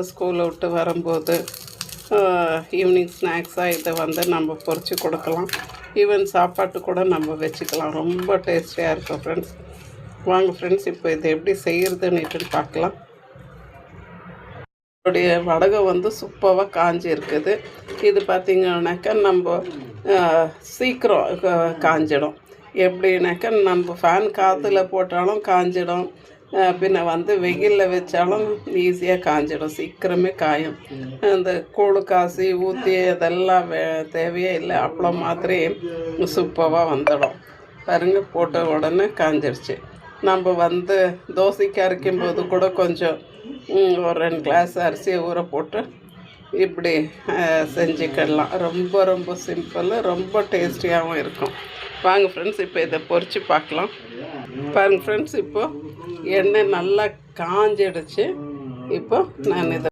ஸ்கூலை விட்டு வரும்போது ஈவினிங் ஸ்நாக்ஸாக இதை வந்து நம்ம பொரித்து கொடுக்கலாம். ஈவன் சாப்பாட்டு கூட நம்ம வச்சுக்கலாம். ரொம்ப டேஸ்டியாக இருக்கும் ஃப்ரெண்ட்ஸ். வாங்க ஃப்ரெண்ட்ஸ், இப்போ இதை எப்படி செய்கிறதுன்னுட்டு பார்க்கலாம். என்னுடைய வடகம் வந்து சூப்பராக காஞ்சி இருக்குது. இது பார்த்திங்கன்னாக்கா நம்ம சீக்கிரம் காஞ்சிடும். எப்படின்னாக்கா நம்ம ஃபேன் காற்றுல போட்டாலும் காஞ்சிடும், பின்ன வந்து வெயிலில் வச்சாலும் ஈஸியாக காஞ்சிடும், சீக்கிரமே காயும். இந்த கூழ் காசி ஊற்றி அதெல்லாம் தேவையே இல்லை. அப்பளம் மாதிரி சூப்பராக வந்துடும். பாருங்க, போட்ட உடனே காஞ்சிடுச்சு. நம்ம வந்து தோசைக்கு அரைக்கும்போது கூட கொஞ்சம் ஒரு 2 கிளாஸ் அரிசியை ஊற போட்டு இப்படி செஞ்சுக்கிடலாம். ரொம்ப ரொம்ப சிம்பிள், ரொம்ப டேஸ்டியாகவும் இருக்கும். வாங்க ஃப்ரெண்ட்ஸ், இப்போ இதை பொரித்து பார்க்கலாம். பாருங்கள் ஃப்ரெண்ட்ஸ், இப்போது எண்ணெய் நல்லா காஞ்சிடுச்சு. இப்போ நான் இதை